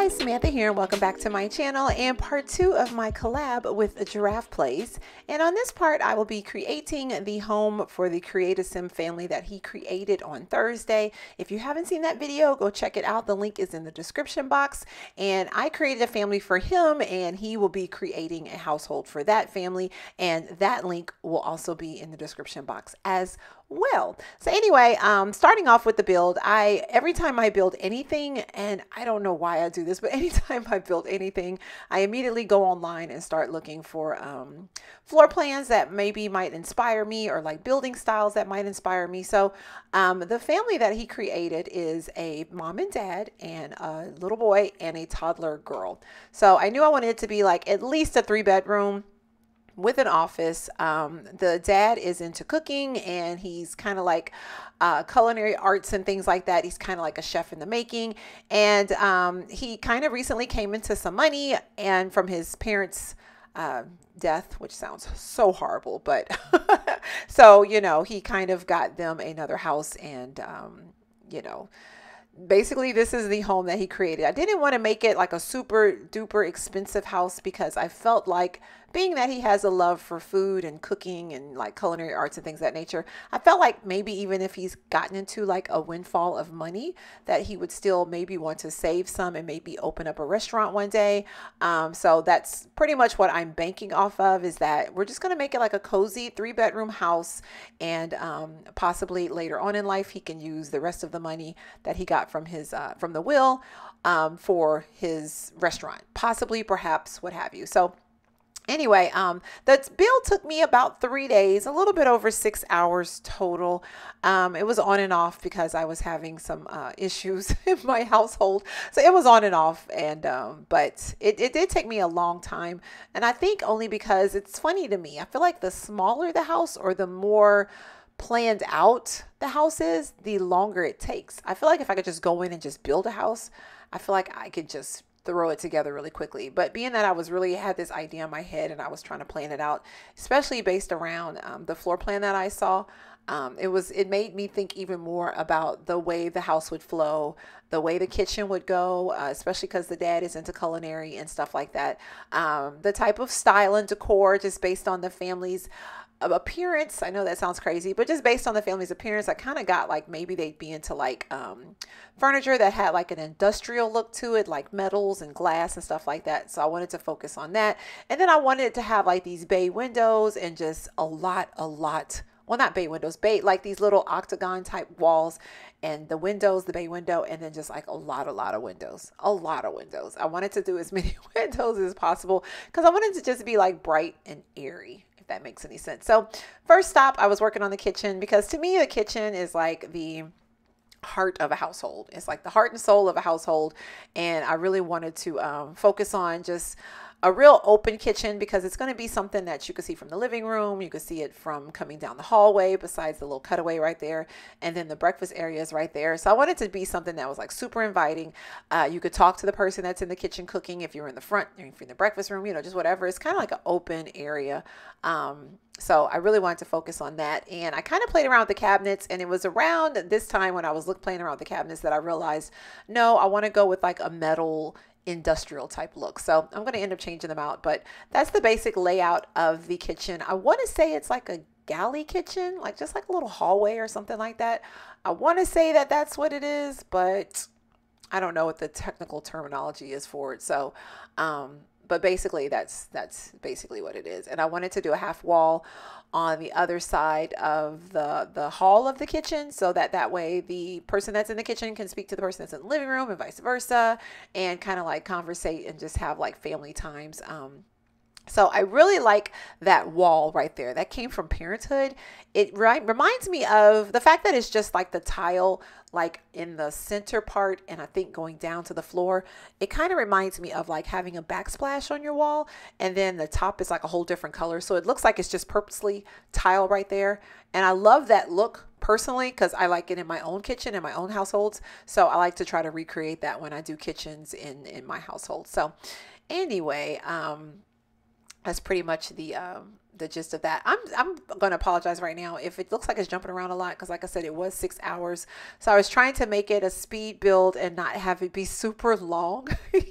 Samantha here, and welcome back to my channel and part 2 of my collab with GiraffePlays. And on this part, I will be creating the home for the Create a Sim family that he created on Thursday. If you haven't seen that video, go check it out. The link is in the description box. And I created a family for him, and he will be creating a household for that family. And that link will also be in the description box as well. So anyway, starting off with the build, every time I build anything, and I don't know why I do this, but anytime I build anything, I immediately go online and start looking for floor plans that maybe might inspire me, or like building styles that might inspire me. So the family that he created is a mom and dad and a little boy and a toddler girl. So I knew I wanted it to be like at least a 3-bedroom with an office. The dad is into cooking, and he's kind of like culinary arts and things like that. He's kind of like a chef in the making, and he kind of recently came into some money and from his parents' death, which sounds so horrible, but so you know, he kind of got them another house, and you know, basically this is the home that he created. I didn't want to make it like a super duper expensive house, because I felt like, being that he has a love for food and cooking and like culinary arts and things of that nature, I felt like maybe even if he's gotten into like a windfall of money, that he would still maybe want to save some and maybe open up a restaurant one day. So that's pretty much what I'm banking off of, is that we're just going to make it like a cozy 3-bedroom house, and possibly later on in life he can use the rest of the money that he got from his from the will for his restaurant, possibly, perhaps, what have you. So anyway, the build took me about 3 days, a little bit over 6 hours total. It was on and off because I was having some issues in my household. So it was on and off, and but it did take me a long time. And I think only because it's funny to me, I feel like the smaller the house, or the more planned out the house is, the longer it takes. I feel like if I could just go in and just build a house, I feel like I could just throw it together really quickly. But being that I was really had this idea in my head, and I was trying to plan it out, especially based around the floor plan that I saw, it made me think even more about the way the house would flow, the way the kitchen would go, especially because the dad is into culinary and stuff like that. The type of style and decor, just based on the family's appearance. I know that sounds crazy, but just based on the family's appearance, I kind of got like maybe they'd be into like furniture that had like an industrial look to it, like metals and glass and stuff like that. So I wanted to focus on that. And then I wanted it to have like these bay windows, and just a lot, well, not bay windows, like these little octagon type walls, and the windows, the bay window, and then just like a lot of windows, I wanted to do as many windows as possible, because I wanted to just be like bright and airy, if that makes any sense. So first stop, I was working on the kitchen, because to me, the kitchen is like the heart of a household. It's like the heart and soul of a household. And I really wanted to focus on just a real open kitchen, because it's going to be something that you can see from the living room. You can see it from coming down the hallway, besides the little cutaway right there. And then the breakfast area is right there. So I wanted to be something that was like super inviting. You could talk to the person that's in the kitchen cooking, if you're in the front, if you're in the breakfast room, you know, just whatever. It's kind of like an open area. So I really wanted to focus on that. And I kind of played around with the cabinets, and it was around this time when I was playing around with the cabinets that I realized, no, I want to go with like a metal industrial type look. So I'm going to end up changing them out, but that's the basic layout of the kitchen. I want to say it's like a galley kitchen, like just like a little hallway or something like that. I want to say that that's what it is, but I don't know what the technical terminology is for it. So, but basically that's basically what it is. And I wanted to do a half wall on the other side of the hall of the kitchen, so that way the person that's in the kitchen can speak to the person that's in the living room, and vice versa, and kind of like conversate and just have like family times. So I really like that wall right there. That came from Parenthood. It reminds me of the fact that it's just like the tile, like in the center part, and I think going down to the floor. It kind of reminds me of like having a backsplash on your wall, and then the top is like a whole different color. So it looks like it's just purposely tile right there. And I love that look personally, because I like it in my own kitchen, in my own households. So I like to try to recreate that when I do kitchens in my household. So anyway, That's pretty much the gist of that. I'm going to apologize right now if it looks like it's jumping around a lot, because like I said, it was 6 hours. So I was trying to make it a speed build and not have it be super long.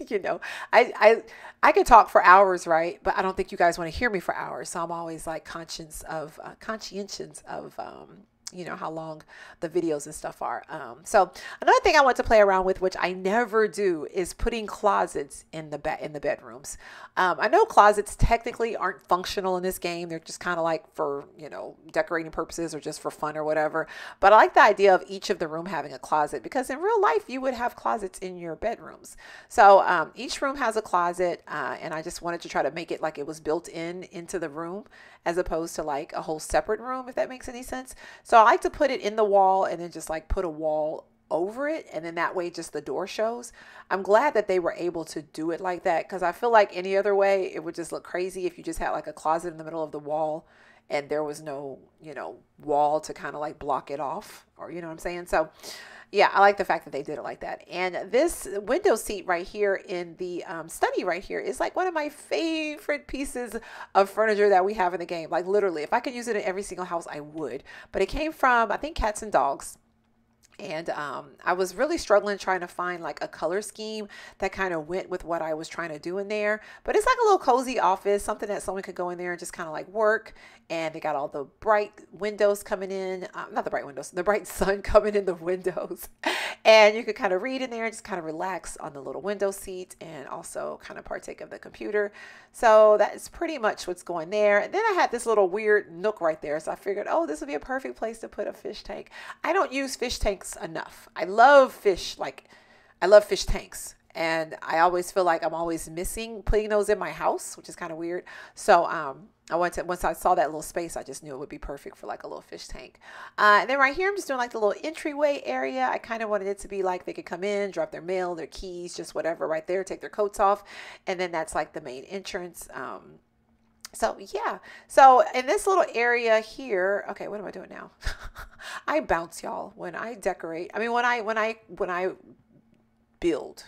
You know, I could talk for hours, right? But I don't think you guys want to hear me for hours. So I'm always like conscientious of you know, how long the videos and stuff are. So another thing I want to play around with, which I never do, is putting closets in the bedrooms. I know closets technically aren't functional in this game. They're just kind of like for, you know, decorating purposes or just for fun or whatever. But I like the idea of each of the room having a closet, because in real life you would have closets in your bedrooms. So each room has a closet, and I just wanted to try to make it like it was built into the room, as opposed to like a whole separate room, if that makes any sense. So I like to put it in the wall and then just like put a wall over it, and then that way just the door shows. I'm glad that they were able to do it like that, because I feel like any other way it would just look crazy if you just had like a closet in the middle of the wall and there was no, you know, wall to kind of like block it off, or you know what I'm saying. So yeah, I like the fact that they did it like that. And this window seat right here in the study right here is like one of my favorite pieces of furniture that we have in the game. Like literally, if I could use it in every single house, I would. But it came from, I think, Cats and Dogs. And I was really struggling trying to find like a color scheme that kind of went with what I was trying to do in there. But it's like a little cozy office, something that someone could go in there and just kind of like work. And they got all the bright windows coming in, not the bright windows, the bright sun coming in the windows. And you could kind of read in there and just kind of relax on the little window seat, and also kind of partake of the computer. So that is pretty much what's going there. And then I had this little weird nook right there. So I figured, oh, this would be a perfect place to put a fish tank. I don't use fish tanks enough. I love fish, like I love fish tanks. And I always feel like I'm always missing putting those in my house, which is kind of weird. So once I saw that little space, I just knew it would be perfect for like a little fish tank. And then right here, I'm just doing like the little entryway area. I kind of wanted it to be like they could come in, drop their mail, their keys, just whatever right there, take their coats off. And then that's like the main entrance. So yeah, so in this little area here, okay, what am I doing now? I bounce, y'all, when I decorate. I mean, when I build,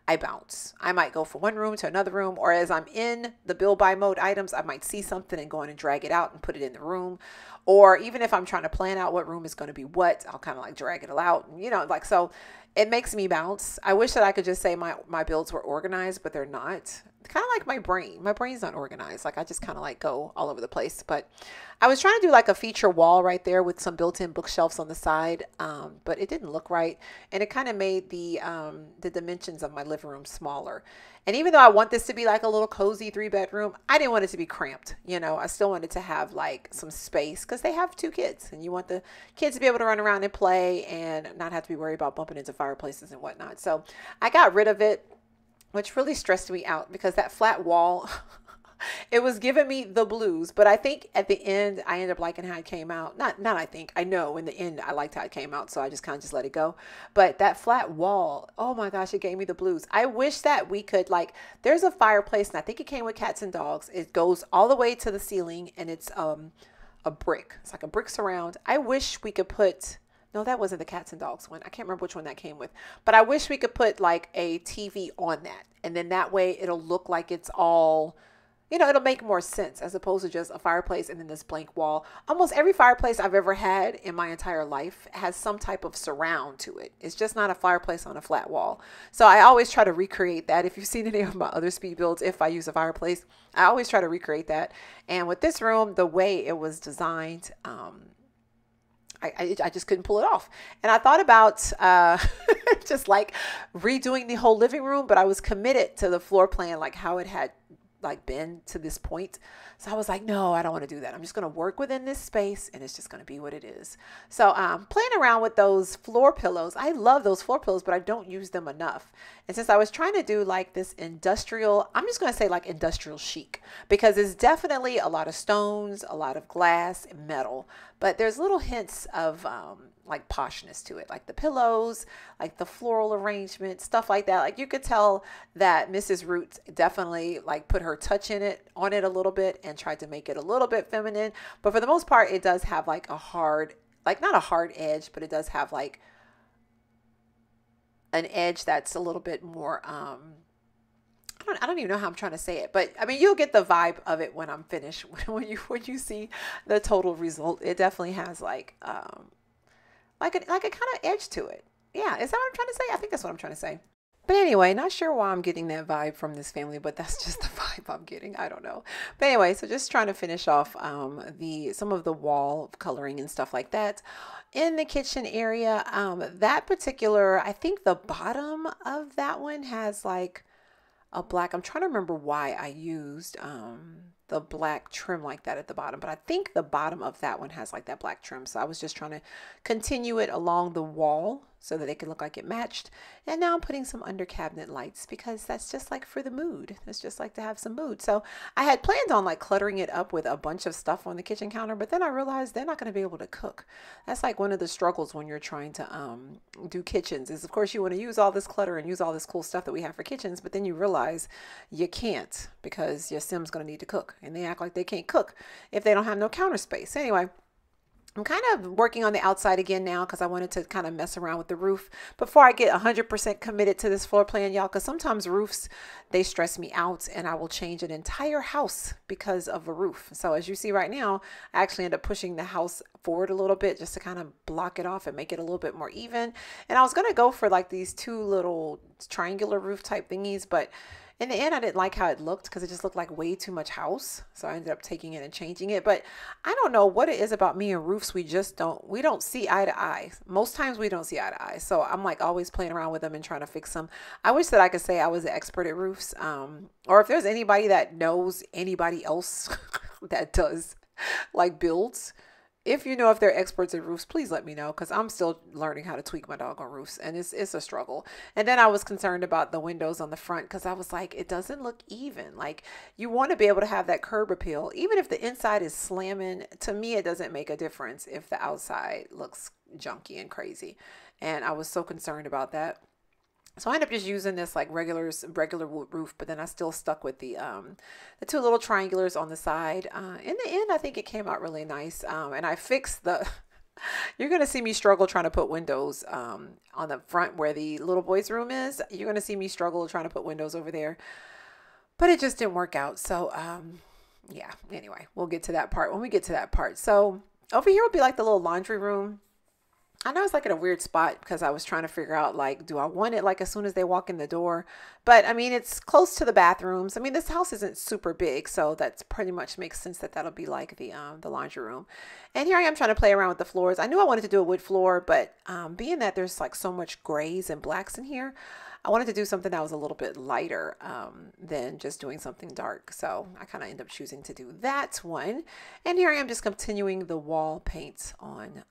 I bounce. I might go from one room to another room, or as I'm in the build by mode items, I might see something and go in and drag it out and put it in the room. Or even if I'm trying to plan out what room is going to be what, I'll kind of like drag it out, you know, like, so it makes me bounce. I wish that I could just say my builds were organized, but they're not. Kind of like my brain. My brain's not organized. Like I just kind of like go all over the place. But I was trying to do like a feature wall right there with some built-in bookshelves on the side, but it didn't look right, and it kind of made the dimensions of my living room smaller. And even though I want this to be like a little cozy 3-bedroom, I didn't want it to be cramped. You know, I still wanted to have like some space, because they have 2 kids, and you want the kids to be able to run around and play and not have to be worried about bumping into fireplaces and whatnot. So I got rid of it, which really stressed me out, because that flat wall, it was giving me the blues. But I think at the end, I ended up liking how it came out. Not I think, I know in the end, I liked how it came out. So I just kind of just let it go. But that flat wall, oh my gosh, it gave me the blues. I wish that we could, like, there's a fireplace, and I think it came with Cats and Dogs. It goes all the way to the ceiling, and it's a brick. It's like a brick surround. I wish we could put... No, that wasn't the Cats and Dogs one. I can't remember which one that came with. But I wish we could put like a TV on that. And then that way it'll look like it's all, you know, it'll make more sense, as opposed to just a fireplace and then this blank wall. Almost every fireplace I've ever had in my entire life has some type of surround to it. It's just not a fireplace on a flat wall. So I always try to recreate that. If you've seen any of my other speed builds, if I use a fireplace, I always try to recreate that. And with this room, the way it was designed, I just couldn't pull it off. And I thought about just like redoing the whole living room, but I was committed to the floor plan, like how it had like been to this point. So I was like, no, I don't want to do that. I'm just going to work within this space, and it's just going to be what it is. So playing around with those floor pillows. I love those floor pillows, but I don't use them enough. And since I was trying to do like this industrial, I'm just going to say like industrial chic, because it's definitely a lot of stones, a lot of glass and metal, but there's little hints of like poshness to it, like the pillows, like the floral arrangement, stuff like that. Like you could tell that Mrs. Roots definitely like put her touch on it a little bit, and tried to make it a little bit feminine. But for the most part, it does have like a hard, like not a hard edge, but it does have like an edge that's a little bit more I don't even know how I'm trying to say it, but I mean, you'll get the vibe of it when I'm finished. When you see the total result, it definitely has like a kind of edge to it. Yeah, is that what I'm trying to say? I think that's what I'm trying to say. But anyway, not sure why I'm getting that vibe from this family, but that's just the vibe I'm getting. I don't know. But anyway, so just trying to finish off some of the wall coloring and stuff like that. In the kitchen area, that particular, I think the bottom of that one has like a black. I'm trying to remember why I used the black trim like that at the bottom, but I think the bottom of that one has like that black trim. So I was just trying to continue it along the wall so that it could look like it matched. And now I'm putting some under cabinet lights because that's just like for the mood. It's just like to have some mood. So I had planned on like cluttering it up with a bunch of stuff on the kitchen counter, but then I realized they're not going to be able to cook. That's like one of the struggles when you're trying to do kitchens is, of course, you want to use all this clutter and use all this cool stuff that we have for kitchens, but then you realize you can't because your Sim's going to need to cook, and they act like they can't cook if they don't have no counter space. Anyway, I'm kind of working on the outside again now because I wanted to kind of mess around with the roof before I get 100% committed to this floor plan, y'all, because sometimes roofs, they stress me out and I will change an entire house because of a roof. So as you see right now, I actually end up pushing the house forward a little bit just to kind of block it off and make it a little bit more even. And I was going to go for like these two little triangular roof type thingies, but in the end, I didn't like how it looked because it just looked like way too much house. So I ended up taking it and changing it. But I don't know what it is about me and roofs. We don't see eye to eye. Most times we don't see eye to eye. So I'm like always playing around with them and trying to fix them. I wish that I could say I was an expert at roofs. Or if there's anybody that knows anybody else that does like builds, if you know if they're experts at roofs, please let me know because I'm still learning how to tweak my dog on roofs and it's a struggle. And then I was concerned about the windows on the front because I was like, it doesn't look even. Like you want to be able to have that curb appeal. Even if the inside is slamming, to me, it doesn't make a difference if the outside looks junky and crazy. And I was so concerned about that. So I ended up just using this like regular wood roof, but then I still stuck with the two little triangulars on the side. In the end, I think it came out really nice. And I fixed the, you're going to see me struggle trying to put windows on the front where the little boy's room is. You're going to see me struggle trying to put windows over there, but it just didn't work out. So yeah, anyway, we'll get to that part when we get to that part. So over here will be like the little laundry room. I know it's like in a weird spot because I was trying to figure out like, do I want it like as soon as they walk in the door? But I mean, it's close to the bathrooms. I mean, this house isn't super big, so that's pretty much makes sense that that'll be like the laundry room. And here I am trying to play around with the floors. I knew I wanted to do a wood floor, but being that there's like so much grays and blacks in here, I wanted to do something that was a little bit lighter than just doing something dark. So I kind of ended up choosing to do that one. And here I am just continuing the wall paints on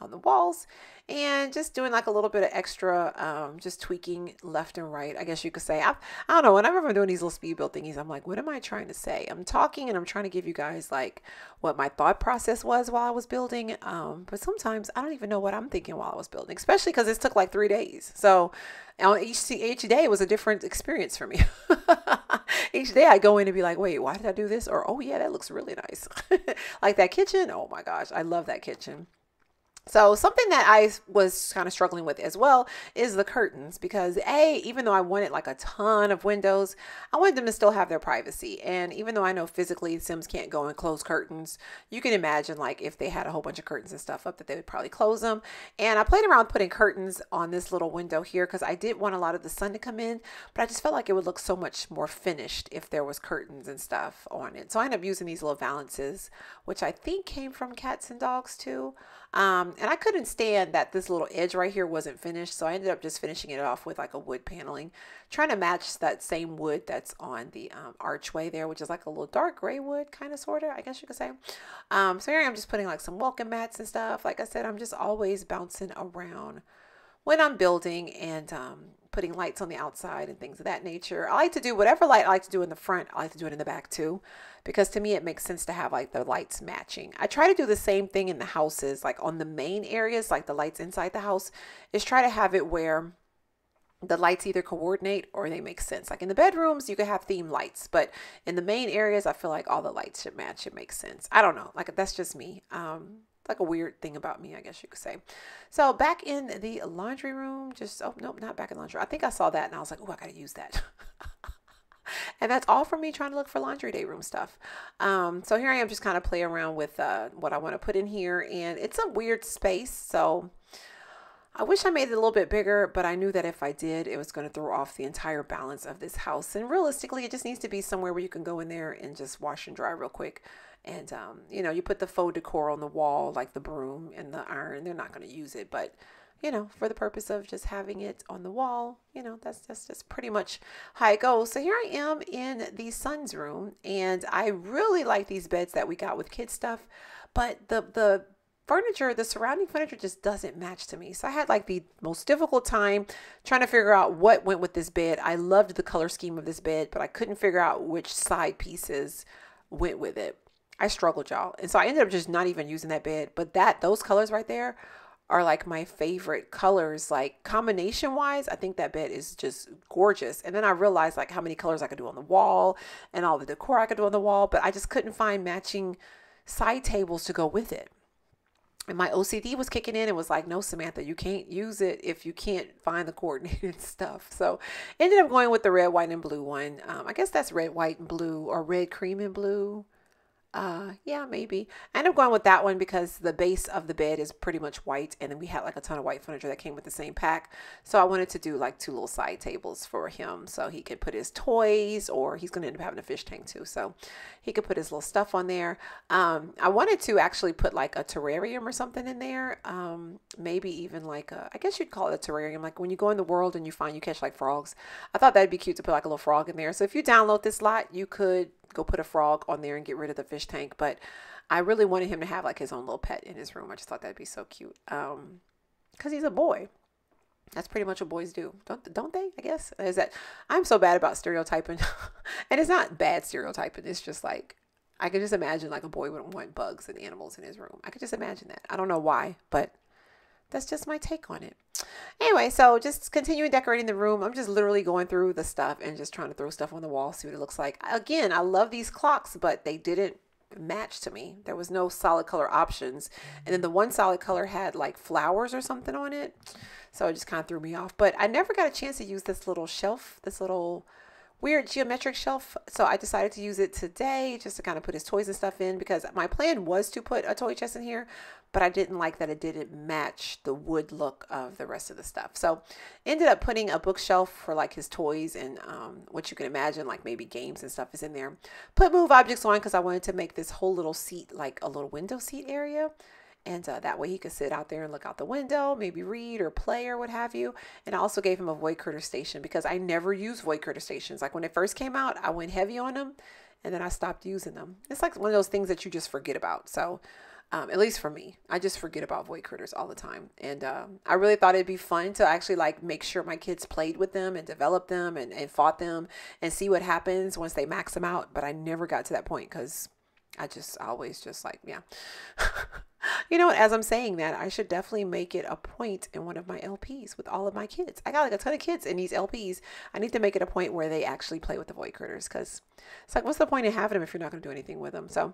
the walls and just doing like a little bit of extra, just tweaking left and right, I guess you could say. I don't know, whenever I'm doing these little speed build thingies, I'm like, what am I trying to say? I'm talking and I'm trying to give you guys like what my thought process was while I was building. But sometimes I don't even know what I'm thinking while I was building, especially because it took like 3 days. So each day was a different experience for me. Each day I go in and be like, wait, why did I do this? Or, oh yeah, that looks really nice. Like that kitchen. Oh my gosh, I love that kitchen. So something that I was kind of struggling with as well is the curtains because even though I wanted like a ton of windows, I wanted them to still have their privacy. And even though I know physically Sims can't go and close curtains, you can imagine like if they had a whole bunch of curtains and stuff up that they would probably close them. And I played around putting curtains on this little window here because I did want a lot of the sun to come in, but I just felt like it would look so much more finished if there was curtains and stuff on it. So I ended up using these little valances, which I think came from Cats and Dogs too. And I couldn't stand that this little edge right here wasn't finished. So I ended up just finishing it off with like a wood paneling, trying to match that same wood that's on the archway there, which is like a little dark gray wood, kind of, sort of, I guess you could say. So here I'm just putting like some welcome mats and stuff. Like I said, I'm just always bouncing around when I'm building and putting lights on the outside and things of that nature. I like to do whatever light I like to do in the front, I like to do it in the back too, because to me it makes sense to have like the lights matching. I try to do the same thing in the houses, like on the main areas, like the lights inside the house, is try to have it where the lights either coordinate or they make sense. Like in the bedrooms, you could have theme lights, but in the main areas, I feel like all the lights should match. It makes sense. I don't know. Like that's just me. like a weird thing about me, I guess you could say. So back in the laundry room, just, oh, nope, not back in the laundry. I think I saw that and I was like, oh, I got to use that. And that's all for me trying to look for laundry day room stuff. So here I am just kind of playing around with what I want to put in here. And it's a weird space. So I wish I made it a little bit bigger, but I knew that if I did, it was going to throw off the entire balance of this house. And realistically, it just needs to be somewhere where you can go in there and just wash and dry real quick. And, you know, you put the faux decor on the wall, like the broom and the iron. They're not going to use it, but you know, for the purpose of just having it on the wall, you know, that's just pretty much how it goes. So here I am in the son's room, and I really like these beds that we got with kid stuff, but the furniture, the surrounding furniture just doesn't match to me. So I had like the most difficult time trying to figure out what went with this bed. I loved the color scheme of this bed, but I couldn't figure out which side pieces went with it. I struggled, y'all. And so I ended up just not even using that bed, but those colors right there are like my favorite colors, like combination wise. I think that bed is just gorgeous. And then I realized like how many colors I could do on the wall and all the decor I could do on the wall, but I just couldn't find matching side tables to go with it. And my OCD was kicking in and was like, no, Samantha, you can't use it if you can't find the coordinated stuff. So ended up going with the red, white, and blue one. I guess that's red, white, and blue, or red, cream, and blue. Yeah, maybe. I ended up going with that one because the base of the bed is pretty much white, and then we had like a ton of white furniture that came with the same pack. So I wanted to do like 2 little side tables for him so he could put his toys, or he's going to end up having a fish tank too. So he could put his little stuff on there. I wanted to actually put like a terrarium or something in there. Maybe even like I guess you'd call it a terrarium. Like when you go in the world and you catch like frogs. I thought that'd be cute to put like a little frog in there. So if you download this lot, you could go put a frog on there and get rid of the fish tank. But I really wanted him to have like his own little pet in his room. I just thought that'd be so cute. Because he's a boy. That's pretty much what boys do. Don't they? I guess. Is that I'm so bad about stereotyping. And it's not bad stereotyping. It's just like I could just imagine like a boy wouldn't want bugs and animals in his room. I could just imagine that. I don't know why, but that's just my take on it. Anyway, so just continuing decorating the room. I'm just literally going through the stuff and just trying to throw stuff on the wall, see what it looks like. Again, I love these clocks, but they didn't match to me. There was no solid color options. And then the one solid color had like flowers or something on it. So it just kind of threw me off. But I never got a chance to use this little shelf, this little weird geometric shelf. So I decided to use it today just to kind of put his toys and stuff in, because my plan was to put a toy chest in here, but I didn't like that it didn't match the wood look of the rest of the stuff. So ended up putting a bookshelf for like his toys and what you can imagine, like maybe games and stuff is in there. Put move objects on because I wanted to make this whole little seat like a little window seat area. And that way he could sit out there and look out the window, maybe read or play or what have you. And I also gave him a void critter station because I never use void critter stations. Like when it first came out, I went heavy on them and then I stopped using them. It's like one of those things that you just forget about. So at least for me, I just forget about void critters all the time. And I really thought it'd be fun to actually like make sure my kids played with them and developed them and fought them and see what happens once they max them out. But I never got to that point because I always just like, yeah. You know what, as I'm saying that, I should definitely make it a point in one of my LPs with all of my kids. I got like a ton of kids in these LPs. I need to make it a point where they actually play with the void critters, because it's like, what's the point of having them if you're not going to do anything with them? So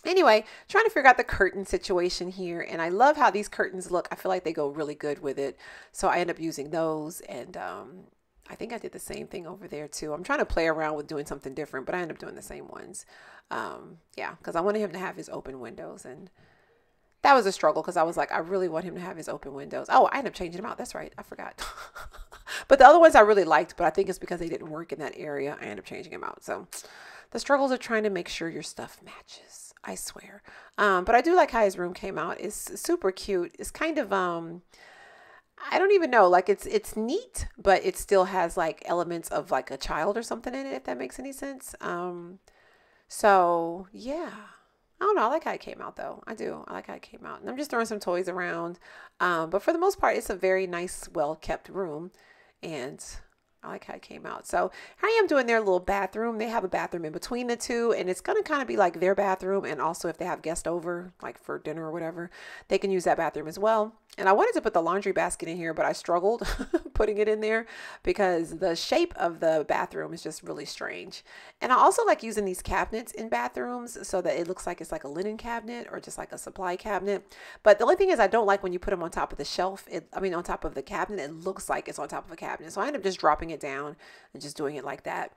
anyway, trying to figure out the curtain situation here. And I love how these curtains look. I feel like they go really good with it. So I end up using those. And I think I did the same thing over there too. I'm trying to play around with doing something different, but I end up doing the same ones. Yeah, because I wanted him to have his open windows, and that was a struggle because I was like, I really want him to have his open windows. Oh, I ended up changing them out. That's right. I forgot. But the other ones I really liked, but I think it's because they didn't work in that area. I ended up changing them out. So the struggles of trying to make sure your stuff matches, I swear. But I do like how his room came out. It's super cute. It's kind of, I don't even know, like it's neat, but it still has like elements of like a child or something in it, if that makes any sense. So yeah. I don't know. I like how it came out though. I do. I like how it came out. And I'm just throwing some toys around. But for the most part, it's a very nice, well-kept room. And I like how it came out. So here I am doing their little bathroom. They have a bathroom in between the two, and it's going to kind of be like their bathroom. And also if they have guests over, like for dinner or whatever, they can use that bathroom as well. And I wanted to put the laundry basket in here, but I struggled putting it in there because the shape of the bathroom is just really strange. And I also like using these cabinets in bathrooms so that it looks like it's like a linen cabinet or just like a supply cabinet. But the only thing is I don't like when you put them on top of the shelf. On top of the cabinet, it looks like it's on top of a cabinet. So I end up just dropping it down and just doing it like that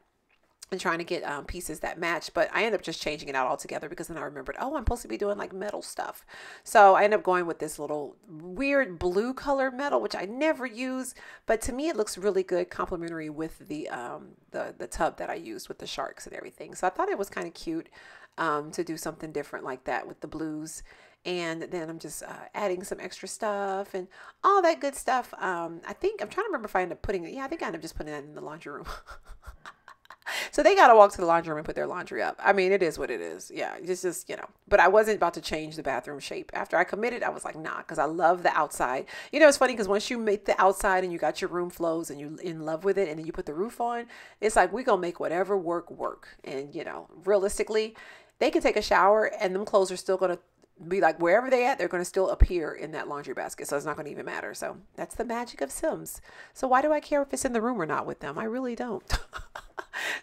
and trying to get pieces that match. But I end up just changing it out altogether because then I remembered, oh, I'm supposed to be doing like metal stuff. So I end up going with this little weird blue color metal, which I never use, but to me it looks really good, complementary with the tub that I used with the sharks and everything. So I thought it was kind of cute to do something different like that with the blues. And then I'm just adding some extra stuff and all that good stuff. I think I'm trying to remember if I ended up putting it. Yeah, I think I ended up just putting that in the laundry room. So they got to walk to the laundry room and put their laundry up. I mean, it is what it is. Yeah, it's just, you know, but I wasn't about to change the bathroom shape. After I committed, I was like, nah, because I love the outside. You know, it's funny because once you make the outside and you got your room flows and you're in love with it and then you put the roof on, it's like, we're going to make whatever work. And, you know, realistically, they can take a shower and them clothes are still going to be like wherever they at, they're going to still appear in that laundry basket. So it's not going to even matter. So that's the magic of Sims. So why do I care if it's in the room or not with them? I really don't.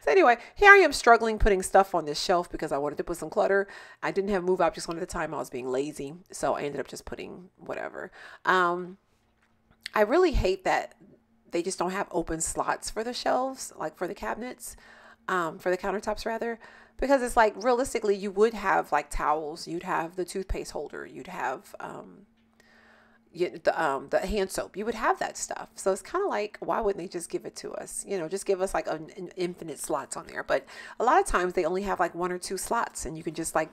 So anyway, here I am struggling putting stuff on this shelf because I wanted to put some clutter. I didn't have move objects one at a time. I was being lazy. So I ended up just putting whatever. I really hate that they just don't have open slots for the shelves, like for the cabinets, for the countertops rather. Because it's like realistically, you would have like towels, you'd have the toothpaste holder, you'd have the hand soap, you would have that stuff. So it's kind of like, why wouldn't they just give it to us? You know, just give us like an infinite slots on there. But a lot of times they only have like 1 or 2 slots, and you can just like,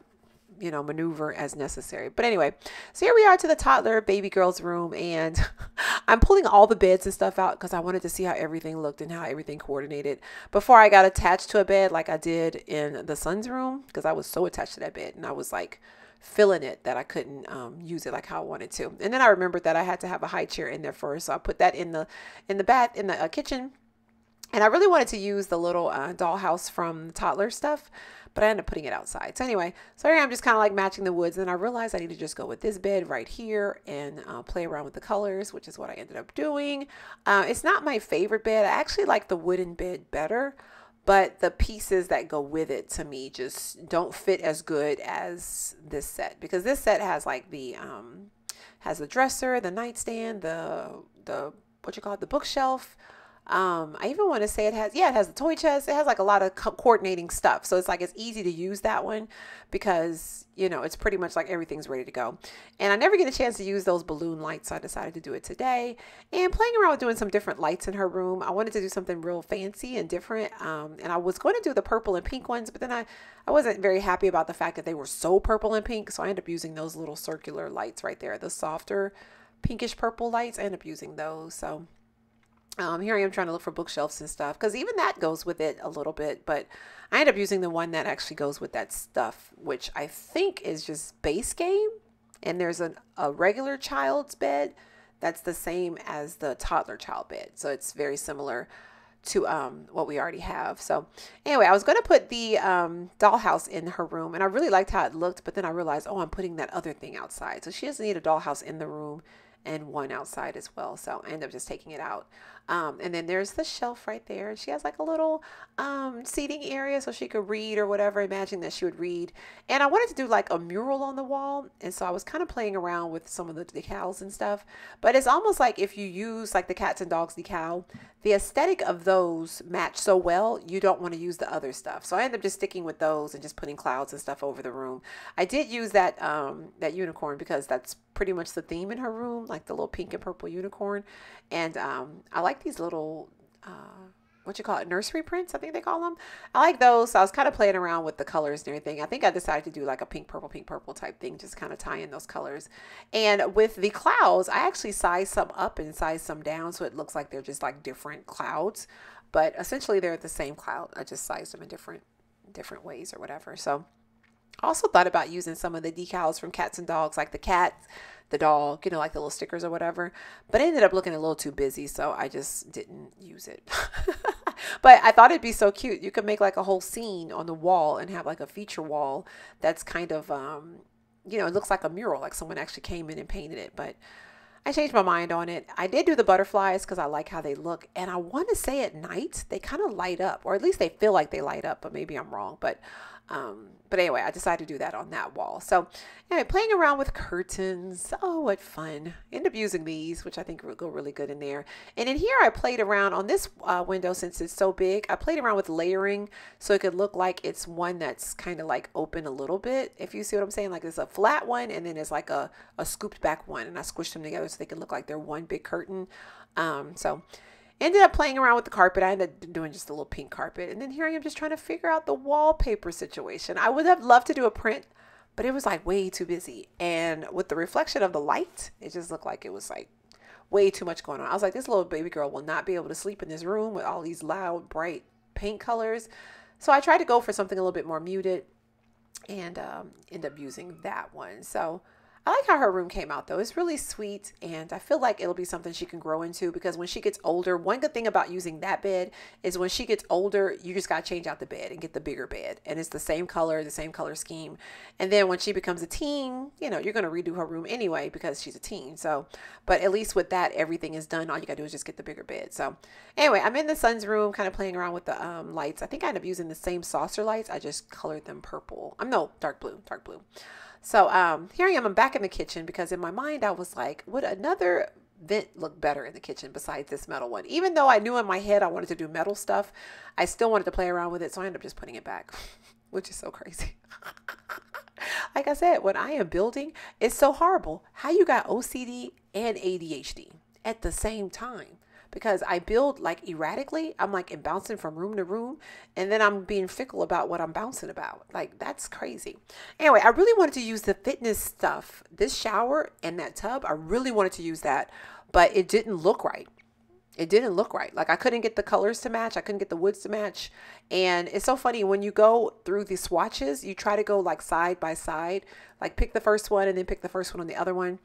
you know, maneuver as necessary. But anyway, so here we are to the toddler baby girl's room, and I'm pulling all the beds and stuff out because I wanted to see how everything looked and how everything coordinated before I got attached to a bed like I did in the son's room, because I was so attached to that bed and I was like feeling it that I couldn't use it like how I wanted to. And then I remembered that I had to have a high chair in there first, so I put that in the kitchen. And I really wanted to use the little dollhouse from the Toddler stuff, but I ended up putting it outside. So anyway, so here I'm just kind of like matching the woods. And I realized I need to just go with this bed right here and play around with the colors, which is what I ended up doing. It's not my favorite bed. I actually like the wooden bed better, but the pieces that go with it to me just don't fit as good as this set, because this set has like the has the dresser, the nightstand, the what you call it, the bookshelf. I even want to say it has the toy chest. It has like a lot of coordinating stuff. So it's like, it's easy to use that one because, you know, it's pretty much like everything's ready to go. And I never get a chance to use those balloon lights. So I decided to do it today, and playing around with doing some different lights in her room. I wanted to do something real fancy and different. And I was going to do the purple and pink ones, but then I wasn't very happy about the fact that they were so purple and pink. So I ended up using those little circular lights right there, the softer pinkish purple lights. I ended up using those. So here I am trying to look for bookshelves and stuff, because even that goes with it a little bit, but I end up using the one that actually goes with that stuff, which I think is just base game. And there's a regular child's bed that's the same as the toddler child bed. So it's very similar to what we already have. So anyway, I was going to put the dollhouse in her room, and I really liked how it looked, but then I realized, oh, I'm putting that other thing outside. So she doesn't need a dollhouse in the room and one outside as well. So I ended up just taking it out. And then there's the shelf right there. And she has like a little seating area so she could read or whatever. Imagine that she would read. And I wanted to do like a mural on the wall. And so I was kind of playing around with some of the decals and stuff. But it's almost like if you use like the cats and dogs decal, the aesthetic of those match so well, you don't want to use the other stuff. So I ended up just sticking with those and just putting clouds and stuff over the room. I did use that that unicorn because that's pretty much the theme in her room, like the little pink and purple unicorn. And I like these little what you call it, nursery prints, I think they call them. I like those. So I was kind of playing around with the colors and everything. I think I decided to do like a pink purple type thing, just kind of tie in those colors. And with the clouds, I actually sized some up and sized some down, so it looks like they're just like different clouds, but essentially they're the same cloud. I just sized them in different ways or whatever. So Also thought about using some of the decals from cats and dogs, like the cat, the dog, you know, like the little stickers or whatever. But it ended up looking a little too busy, so I just didn't use it. But I thought it'd be so cute. You could make like a whole scene on the wall and have like a feature wall that's kind of, you know, it looks like a mural, like someone actually came in and painted it. But I changed my mind on it. I did do the butterflies because I like how they look. And I want to say at night, they kind of light up, or at least they feel like they light up, but maybe I'm wrong. But anyway, I decided to do that on that wall. So anyway, playing around with curtains. Oh, what fun. End up using these, which I think will go really good in there. And in here, I played around on this window, since it's so big. I played around with layering so it could look like it's one that's kind of like open a little bit. If you see what I'm saying, like it's a flat one and then it's like a scooped back one. And I squished them together so they can look like they're one big curtain. So ended up playing around with the carpet. I ended up doing just a little pink carpet. And then here I am just trying to figure out the wallpaper situation. I would have loved to do a print, but it was like way too busy. And with the reflection of the light, it just looked like it was like way too much going on. I was like, this little baby girl will not be able to sleep in this room with all these loud, bright paint colors. So I tried to go for something a little bit more muted and end up using that one. So I like how her room came out though. It's really sweet, and I feel like it'll be something she can grow into, because when she gets older, one good thing about using that bed is when she gets older, you just got to change out the bed and get the bigger bed. And it's the same color scheme. And then when she becomes a teen, you know, you're going to redo her room anyway because she's a teen. So, but at least with that, everything is done. All you got to do is just get the bigger bed. So anyway, I'm in the son's room kind of playing around with the lights. I think I ended up using the same saucer lights. I just colored them purple. No, dark blue. So here I am, I'm back in the kitchen, because in my mind I was like, would another vent look better in the kitchen besides this metal one? Even though I knew in my head I wanted to do metal stuff, I still wanted to play around with it. So I ended up just putting it back, which is so crazy. Like I said, when I am building, it's so horrible how you got OCD and ADHD at the same time. Because I build like erratically. I'm like bouncing from room to room, and then I'm being fickle about what I'm bouncing about. Like, that's crazy. Anyway, I really wanted to use the fitness stuff. This shower and that tub, I really wanted to use that, but it didn't look right. It didn't look right. Like, I couldn't get the colors to match. I couldn't get the woods to match. And it's so funny when you go through the swatches, you try to go like side by side, like pick the first one and then pick the first one on the other one,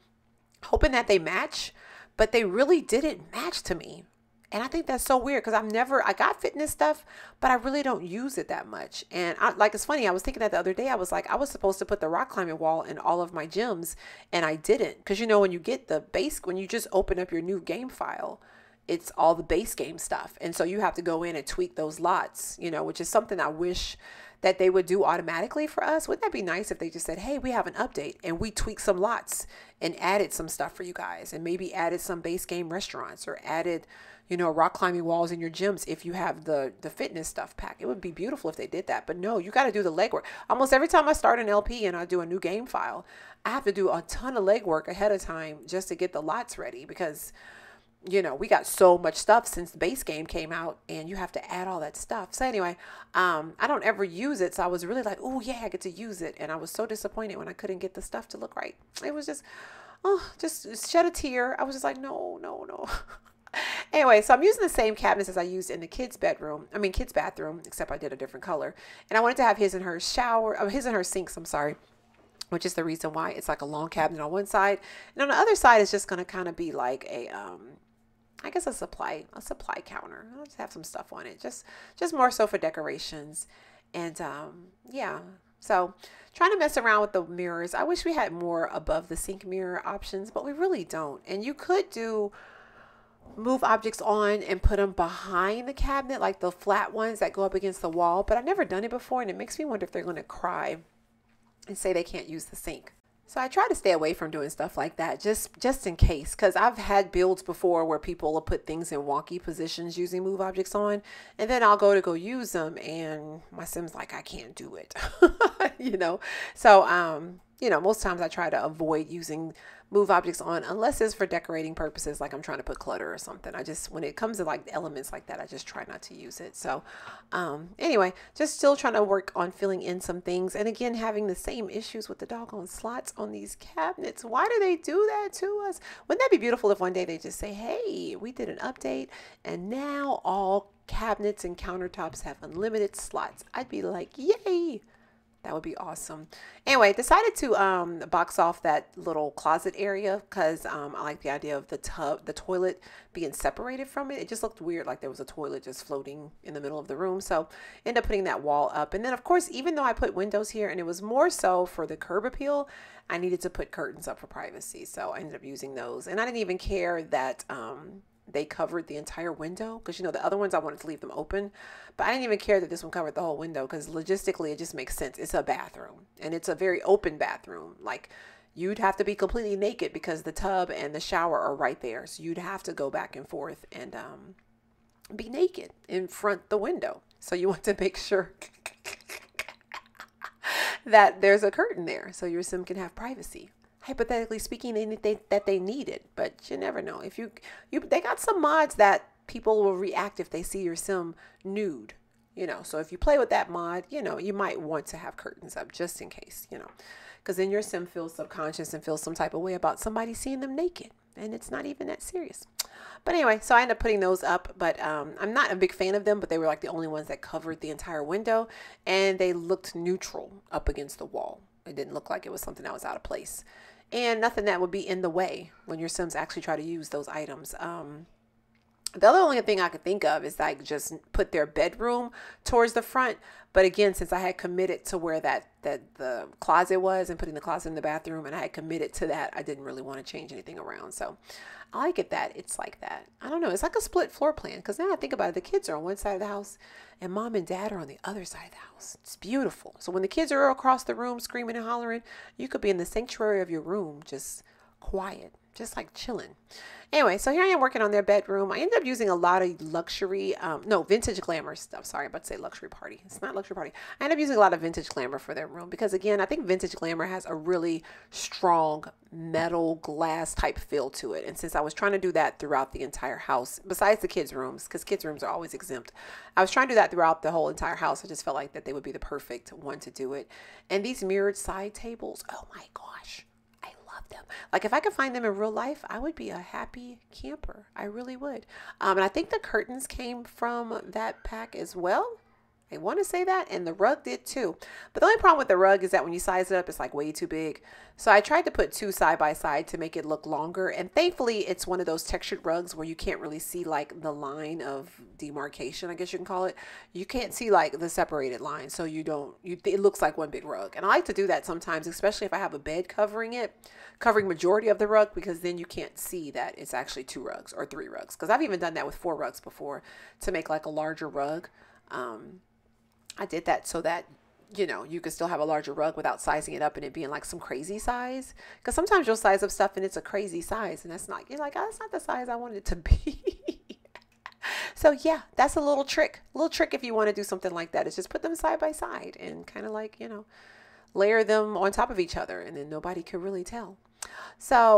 hoping that they match. But they really didn't match to me. And I think that's so weird, because I got fitness stuff, but I really don't use it that much. And it's funny, I was thinking that the other day. I was like, I was supposed to put the rock climbing wall in all of my gyms, and I didn't. Because, you know, when you get the base, when you just open up your new game file, it's all the base game stuff. And so you have to go in and tweak those lots, you know, which is something I wish that they would do automatically for us. Wouldn't that be nice if they just said, hey, we have an update and we tweaked some lots and added some stuff for you guys, and maybe added some base game restaurants, or added, you know, rock climbing walls in your gyms if you have the fitness stuff pack. It would be beautiful if they did that. But no, you got to do the legwork. Almost every time I start an LP and I do a new game file, I have to do a ton of legwork ahead of time just to get the lots ready, because, you know, we got so much stuff since the base game came out, and you have to add all that stuff. So anyway, I don't ever use it. So I was really like, oh yeah, I get to use it. And I was so disappointed when I couldn't get the stuff to look right. It was just, just shed a tear. I was just like, no. Anyway, so I'm using the same cabinets as I used in the kids' bathroom, except I did a different color. And I wanted to have his and her sinks, which is the reason why it's like a long cabinet on one side. And on the other side, it's just going to kind of be like a, I guess a supply counter. I'll just have some stuff on it, just more so for decorations. And yeah, so trying to mess around with the mirrors. I wish we had more above the sink mirror options, but we really don't. And you could move objects on and put them behind the cabinet, like the flat ones that go up against the wall. But I've never done it before, and it makes me wonder if they're going to cry and say they can't use the sink. So I try to stay away from doing stuff like that, just in case, because I've had builds before where people will put things in wonky positions using move objects on, and then I'll go use them, and my Sim's like, I can't do it, you know. So you know, most times I try to avoid using move objects on unless it's for decorating purposes, like I'm trying to put clutter or something. When it comes to like elements like that, I just try not to use it. So anyway, just still trying to work on filling in some things, and again having the same issues with the doggone slots on these cabinets. Why do they do that to us? Wouldn't that be beautiful if one day they just say, hey, we did an update and now all cabinets and countertops have unlimited slots? I'd be like, yay. That would be awesome. Anyway, decided to box off that little closet area because I like the idea of the toilet being separated from it. It just looked weird, like there was a toilet just floating in the middle of the room. So ended up putting that wall up. And then of course, even though I put windows here and it was more so for the curb appeal, I needed to put curtains up for privacy. So I ended up using those. And I didn't even care that they covered the entire window because, you know, the other ones I wanted to leave them open, but I didn't even care that this one covered the whole window because logistically it just makes sense. It's a bathroom and it's a very open bathroom. Like you'd have to be completely naked because the tub and the shower are right there. So you'd have to go back and forth and be naked in front the window. So you want to make sure that there's a curtain there so your sim can have privacy. Hypothetically speaking, that they needed, but you never know. If they got some mods that people will react if they see your sim nude, you know. So if you play with that mod, you know, you might want to have curtains up just in case, you know, because then your sim feels subconscious and feels some type of way about somebody seeing them naked, and it's not even that serious. But anyway, so I ended up putting those up, but I'm not a big fan of them, but they were like the only ones that covered the entire window, and they looked neutral up against the wall. It didn't look like it was something that was out of place. And nothing that would be in the way when your sims actually try to use those items. The other only thing I could think of is like just put their bedroom towards the front. But again, since I had committed to where that the closet was and putting the closet in the bathroom, and I had committed to that, I didn't really want to change anything around. So I like it that it's like that. I don't know. It's like a split floor plan because now I think about it, the kids are on one side of the house and mom and dad are on the other side of the house. It's beautiful. So when the kids are across the room screaming and hollering, you could be in the sanctuary of your room, just quiet, just like chilling. Anyway, so here I am working on their bedroom. I ended up using a lot of luxury, no, vintage glamour stuff. Sorry, I'm about to say luxury party. It's not luxury party. I ended up using a lot of vintage glamour for their room because, again, I think vintage glamour has a really strong metal glass type feel to it. And since I was trying to do that throughout the entire house, besides the kids' rooms, because kids' rooms are always exempt, I was trying to do that throughout the whole entire house. I just felt like that they would be the perfect one to do it. And these mirrored side tables, oh my gosh. Them. Like if I could find them in real life, I would be a happy camper. I really would. And I think the curtains came from that pack as well. I want to say that, and the rug did too. But the only problem with the rug is that when you size it up, it's like way too big. So I tried to put two side by side to make it look longer. And thankfully, it's one of those textured rugs where you can't really see like the line of demarcation, I guess you can call it. You can't see like the separated line. So it looks like one big rug. And I like to do that sometimes, especially if I have a bed covering it, covering majority of the rug, because then you can't see that it's actually 2 rugs or 3 rugs. Because I've even done that with 4 rugs before to make like a larger rug. I did that so that, you know, you could still have a larger rug without sizing it up and it being like some crazy size. Because sometimes you'll size up stuff and it's a crazy size and that's not, you're like, oh, that's not the size I wanted it to be. So yeah, that's a little trick. A little trick if you want to do something like that is just put them side by side and kind of like, you know, layer them on top of each other and then nobody could really tell. So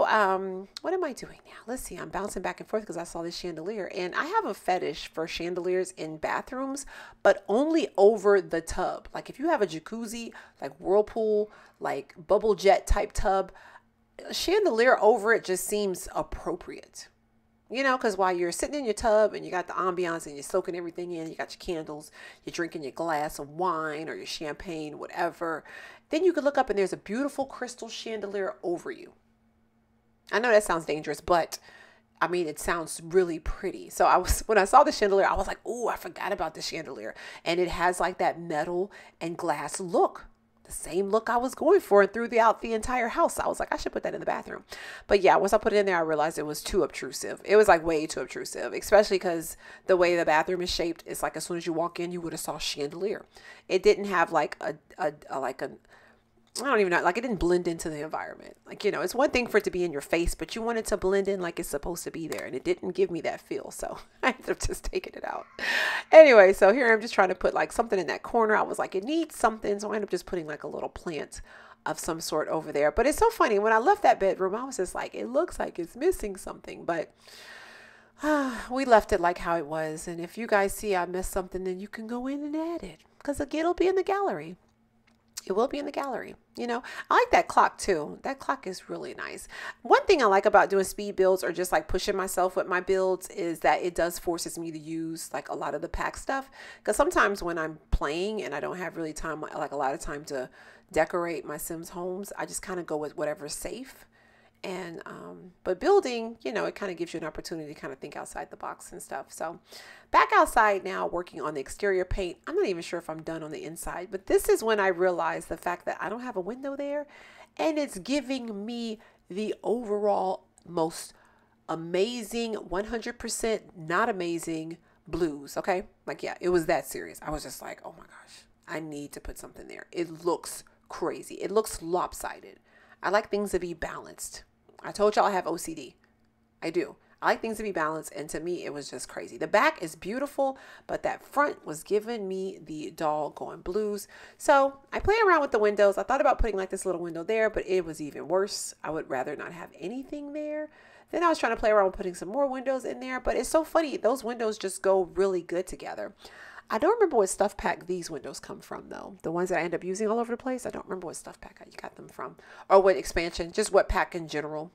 what am I doing now? Let's see. I'm bouncing back and forth because I saw this chandelier, and I have a fetish for chandeliers in bathrooms, but only over the tub. Like if you have a jacuzzi, like whirlpool, like bubble jet type tub, a chandelier over it just seems appropriate. You know, because while you're sitting in your tub and you got the ambiance and you're soaking everything in, you got your candles, you're drinking your glass of wine or your champagne, whatever. Then you could look up and there's a beautiful crystal chandelier over you. I know that sounds dangerous, but I mean, it sounds really pretty. So when I saw the chandelier, I was like, oh, I forgot about the chandelier. And it has like that metal and glass look. The same look I was going for and throughout the entire house. I was like, I should put that in the bathroom. But yeah, once I put it in there, I realized it was too obtrusive. It was like way too obtrusive, especially because the way the bathroom is shaped, it's like as soon as you walk in, you would have saw chandelier. It didn't have like I don't even know, like it didn't blend into the environment. Like, you know, it's one thing for it to be in your face, but you want it to blend in like it's supposed to be there. And it didn't give me that feel. So I ended up just taking it out. Anyway, so here I'm just trying to put like something in that corner. I was like, it needs something. So I ended up just putting like a little plant of some sort over there. But it's so funny. When I left that bedroom, I was just like, it looks like it's missing something. But we left it like how it was. And if you guys see I missed something, then you can go in and add it. Because again, it'll be in the gallery. it will be in the gallery. You know, I like that clock too. That clock is really nice. One thing I like about doing speed builds or just like pushing myself with my builds is that it does forces me to use like a lot of the pack stuff. Because sometimes when I'm playing and I don't have really time, like a lot of time to decorate my Sims homes, I just kind of go with whatever's safe. And but building, you know, it kind of gives you an opportunity to kind of think outside the box and stuff. So back outside now, working on the exterior paint. I'm not even sure if I'm done on the inside, but this is when I realized the fact that I don't have a window there, and it's giving me the overall most amazing 100% not amazing blues. Okay, like, yeah, it was that serious. I was just like, oh my gosh, I need to put something there. It looks crazy. It looks lopsided. I like things to be balanced. I told y'all I have OCD. I do. I like things to be balanced, and to me, it was just crazy. The back is beautiful, but that front was giving me the doggone blues. So I play around with the windows. I thought about putting like this little window there, but it was even worse. I would rather not have anything there. Then I was trying to play around with putting some more windows in there, but it's so funny. Those windows just go really good together. I don't remember what stuff pack these windows come from, though. The ones that I end up using all over the place, I don't remember what stuff pack I got them from, or what expansion, just what pack in general.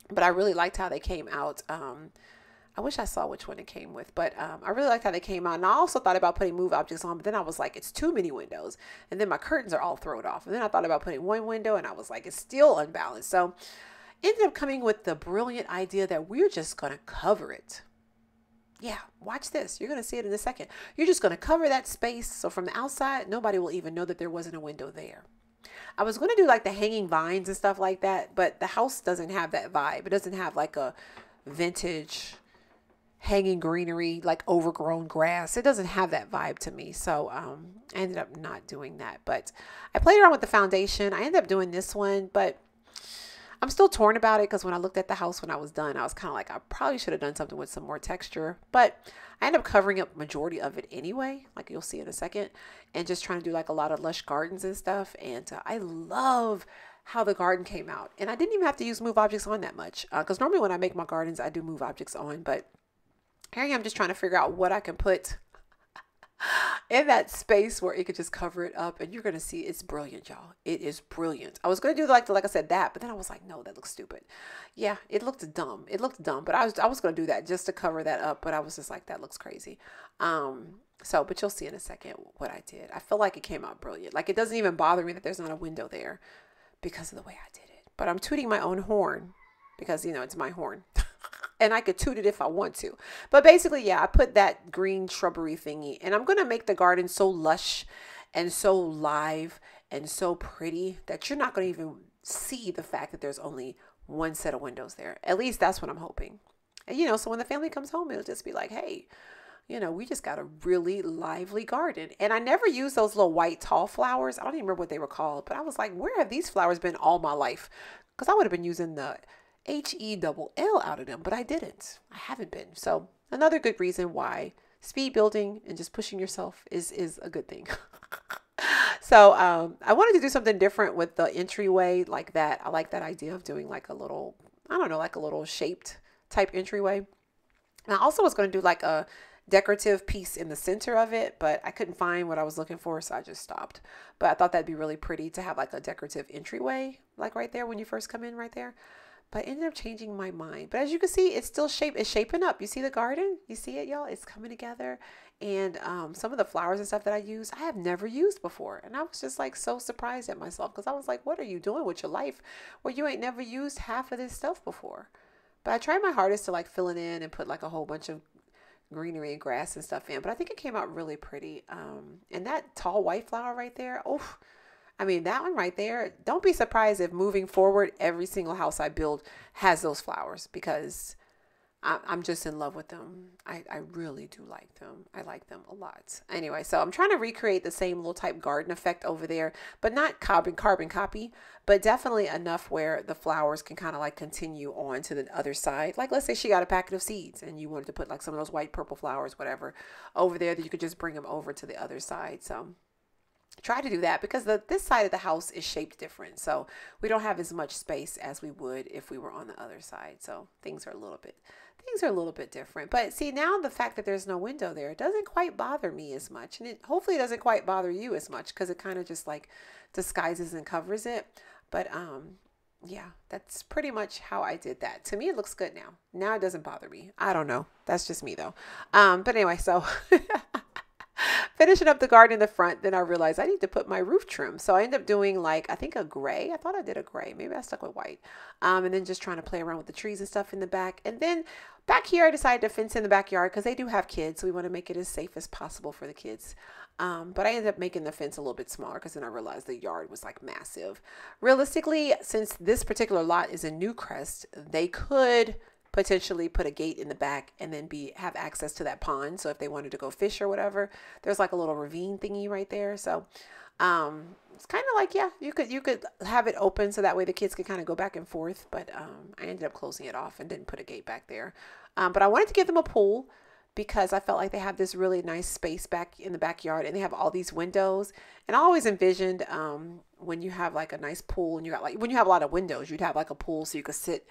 But I really liked how they came out. I wish I saw which one it came with, but I really liked how they came out. And I also thought about putting move objects on, but then I was like, it's too many windows. And then my curtains are all thrown off. And then I thought about putting one window, and I was like, it's still unbalanced. So ended up coming with the brilliant idea that we're just going to cover it. Yeah, watch this. You're going to see it in a second. You're just going to cover that space. So from the outside, nobody will even know that there wasn't a window there. I was going to do like the hanging vines and stuff like that, but the house doesn't have that vibe. It doesn't have like a vintage hanging greenery, like overgrown grass. It doesn't have that vibe to me. So I ended up not doing that. But I played around with the foundation. I ended up doing this one, but I'm still torn about it because when I looked at the house when I was done, I was kind of like, I probably should have done something with some more texture. But I ended up covering up majority of it anyway, like you'll see in a second, and just trying to do like a lot of lush gardens and stuff. And I love how the garden came out. And I didn't even have to use move objects on that much because normally when I make my gardens, I do move objects on. But here I am just trying to figure out what I can put in that space where it could just cover it up, and you're gonna see it's brilliant, y'all. It is brilliant. I was gonna do like I said that, but then I was like, no, that looks stupid. Yeah, it looked dumb. It looked dumb, but I was gonna do that just to cover that up, but I was just like, that looks crazy. But you'll see in a second what I did. I feel like it came out brilliant. Like, it doesn't even bother me that there's not a window there because of the way I did it. But I'm tooting my own horn because, you know, it's my horn. And I could toot it if I want to. But basically, yeah, I put that green shrubbery thingy. And I'm going to make the garden so lush and so live and so pretty that you're not going to even see the fact that there's only one set of windows there. At least that's what I'm hoping. And, you know, so when the family comes home, it'll just be like, hey, you know, we just got a really lively garden. And I never used those little white tall flowers. I don't even remember what they were called. But I was like, where have these flowers been all my life? Because I would have been using the HELL out of them, but I didn't. I haven't been. So another good reason why speed building and just pushing yourself is a good thing. So I wanted to do something different with the entryway like that. I like that idea of doing like a little, I don't know, like a little shaped type entryway. And I also was going to do like a decorative piece in the center of it, but I couldn't find what I was looking for, so I just stopped. But I thought that'd be really pretty to have like a decorative entryway, like right there when you first come in right there. But I ended up changing my mind. But as you can see, it's still shaping up. You see the garden? You see it, y'all? It's coming together. And some of the flowers and stuff that I use, I have never used before. And I was just like so surprised at myself because I was like, what are you doing with your life where you ain't never used half of this stuff before? But I tried my hardest to like fill it in and put like a whole bunch of greenery and grass and stuff in. But I think it came out really pretty. And that tall white flower right there, oh, I mean, that one right there, don't be surprised if moving forward, every single house I build has those flowers because I'm just in love with them. I really do like them. I like them a lot. Anyway, so I'm trying to recreate the same little type garden effect over there, but not carbon copy, but definitely enough where the flowers can kind of like continue on to the other side. Like, let's say she got a packet of seeds and you wanted to put like some of those white, purple flowers, whatever, over there, that you could just bring them over to the other side. So try to do that because this side of the house is shaped different. So we don't have as much space as we would if we were on the other side. So things are a little bit different. But see, now the fact that there's no window there, it doesn't quite bother me as much. And hopefully it doesn't quite bother you as much because it kind of just like disguises and covers it. But yeah, that's pretty much how I did that. To me, it looks good now. Now it doesn't bother me. I don't know. That's just me though. But anyway, so finishing up the garden in the front, then I realized I need to put my roof trim. So I ended up doing like, I think a gray. I thought I did a gray. Maybe I stuck with white. And then just trying to play around with the trees and stuff in the back. And then back here, I decided to fence in the backyard because they do have kids. So we want to make it as safe as possible for the kids. But I ended up making the fence a little bit smaller because then I realized the yard was like massive. Realistically, since this particular lot is in Newcrest, they could potentially put a gate in the back and then have access to that pond. So if they wanted to go fish or whatever, there's like a little ravine thingy right there. So it's kind of like, yeah, you could have it open so that way the kids could kind of go back and forth. But I ended up closing it off and didn't put a gate back there. But I wanted to give them a pool because I felt like they have this really nice space back in the backyard and they have all these windows. And I always envisioned when you have like a nice pool and you got like, when you have a lot of windows, you'd have like a pool so you could sit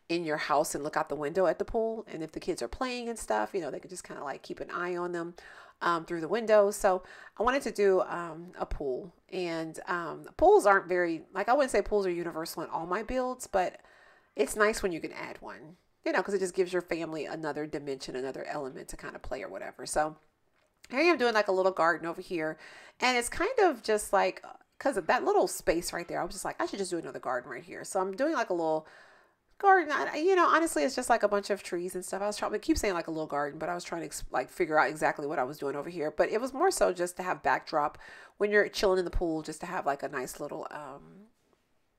in your house and look out the window at the pool. And if the kids are playing and stuff, you know, they could just kind of like keep an eye on them through the windows. So I wanted to do a pool, and pools aren't very, like, I wouldn't say pools are universal in all my builds, but it's nice when you can add one, you know, because it just gives your family another dimension, another element to kind of play or whatever. So here I am doing like a little garden over here, and it's kind of just like, because of that little space right there, I was just like, I should just do another garden right here. So I'm doing like a little garden. You know, honestly, it's just like a bunch of trees and stuff. I was trying to keep saying like a little garden, but I was trying to like figure out exactly what I was doing over here. But it was more so just to have backdrop when you're chilling in the pool, just to have like a nice little,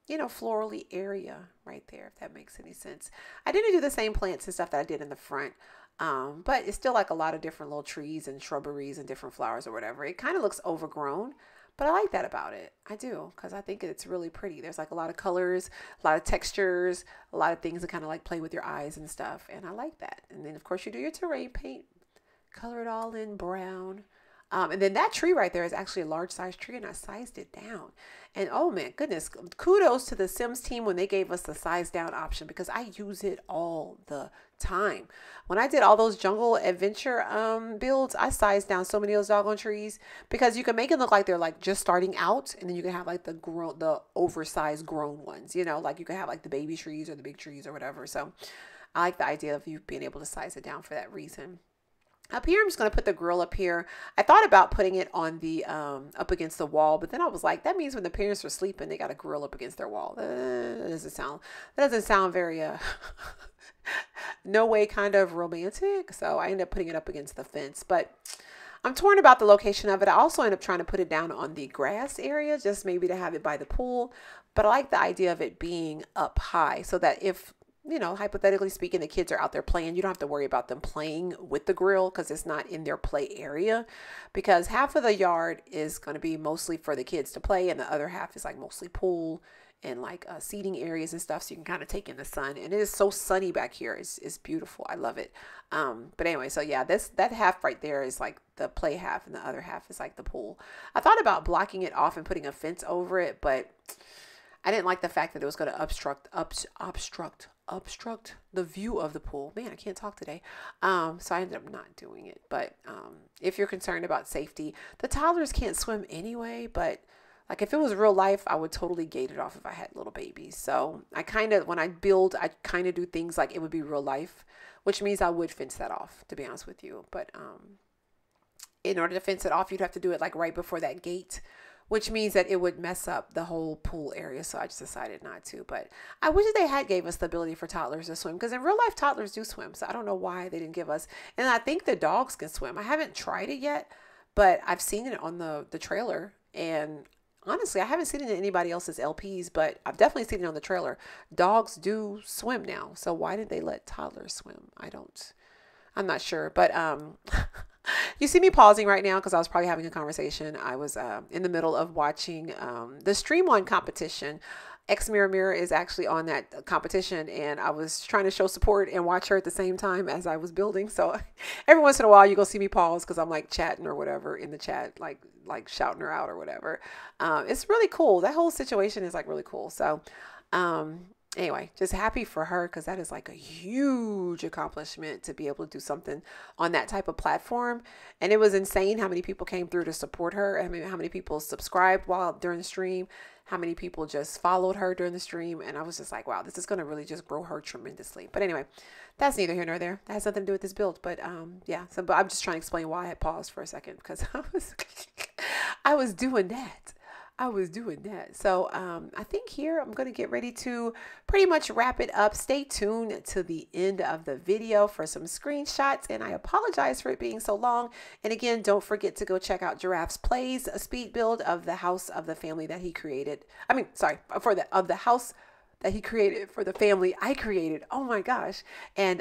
you know, florally area right there, if that makes any sense. I didn't do the same plants and stuff that I did in the front. But it's still like a lot of different little trees and shrubberies and different flowers or whatever. It kind of looks overgrown, but I like that about it. I do, because I think it's really pretty. There's like a lot of colors, a lot of textures, a lot of things that kind of like play with your eyes and stuff. And I like that. And then of course you do your terrain paint, color it all in brown. And then that tree right there is actually a large size tree, and I sized it down. And oh man, goodness, kudos to the Sims team when they gave us the size down option, because I use it all the time. When I did all those jungle adventure builds, I sized down so many of those doggone trees, because you can make it look like they're like just starting out, and then you can have like the oversized grown ones, you know, like you can have like the baby trees or the big trees or whatever. So I like the idea of you being able to size it down for that reason. Up here, I'm just going to put the grill up here. I thought about putting it on the up against the wall, but then I was like, that means when the parents are sleeping, they got a grill up against their wall. That doesn't sound very no way kind of romantic. So I ended up putting it up against the fence, but I'm torn about the location of it. I also ended up trying to put it down on the grass area, just maybe to have it by the pool. But I like the idea of it being up high so that if, you know, hypothetically speaking, the kids are out there playing, you don't have to worry about them playing with the grill because it's not in their play area, because half of the yard is going to be mostly for the kids to play and the other half is like mostly pool and like seating areas and stuff, so you can kind of take in the sun. And it is so sunny back here. It's beautiful. I love it. But anyway, so yeah, that half right there is like the play half and the other half is like the pool. I thought about blocking it off and putting a fence over it, but I didn't like the fact that it was going to obstruct the view of the pool. Man, I can't talk today. So I ended up not doing it. But if you're concerned about safety, the toddlers can't swim anyway, but like if it was real life, I would totally gate it off if I had little babies. So I kind of, when I build, I kind of do things like it would be real life, which means I would fence that off, to be honest with you. But in order to fence it off, you'd have to do it like right before that gate, which means that it would mess up the whole pool area. So I just decided not to. But I wish they had gave us the ability for toddlers to swim, because in real life, toddlers do swim. So I don't know why they didn't give us. And I think the dogs can swim. I haven't tried it yet, but I've seen it on the trailer. And honestly, I haven't seen it in anybody else's LPs, but I've definitely seen it on the trailer. Dogs do swim now. So why did they let toddlers swim? I'm not sure. But you see me pausing right now because I was probably having a conversation. I was in the middle of watching the Stream On competition. X Mirror is actually on that competition, and I was trying to show support and watch her at the same time as I was building. So every once in a while you go see me pause because I'm like chatting or whatever in the chat, like shouting her out or whatever. It's really cool. That whole situation is like really cool. So anyway, just happy for her because that is like a huge accomplishment to be able to do something on that type of platform. And it was insane how many people came through to support her. I mean, how many people subscribed during the stream, how many people just followed her during the stream. And I was just like, wow, this is going to really just grow her tremendously. But anyway, that's neither here nor there. That has nothing to do with this build. But yeah, but I'm just trying to explain why I had paused for a second because I was doing that. So I think here I'm going to get ready to pretty much wrap it up. Stay tuned to the end of the video for some screenshots, and I apologize for it being so long. And again, don't forget to go check out GiraffePlays, a speed build of the house of the family that he created. I mean, sorry, of the house that he created for the family I created. Oh my gosh. And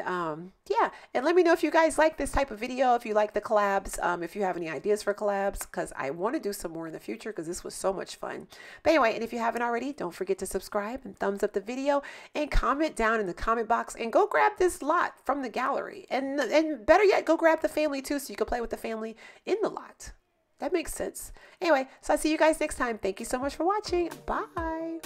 yeah, and let me know if you guys like this type of video, if you like the collabs, if you have any ideas for collabs, because I want to do some more in the future because this was so much fun. But anyway, and if you haven't already, don't forget to subscribe and thumbs up the video and comment down in the comment box and go grab this lot from the gallery. And better yet, go grab the family too so you can play with the family in the lot. That makes sense. Anyway, so I'll see you guys next time. Thank you so much for watching. Bye.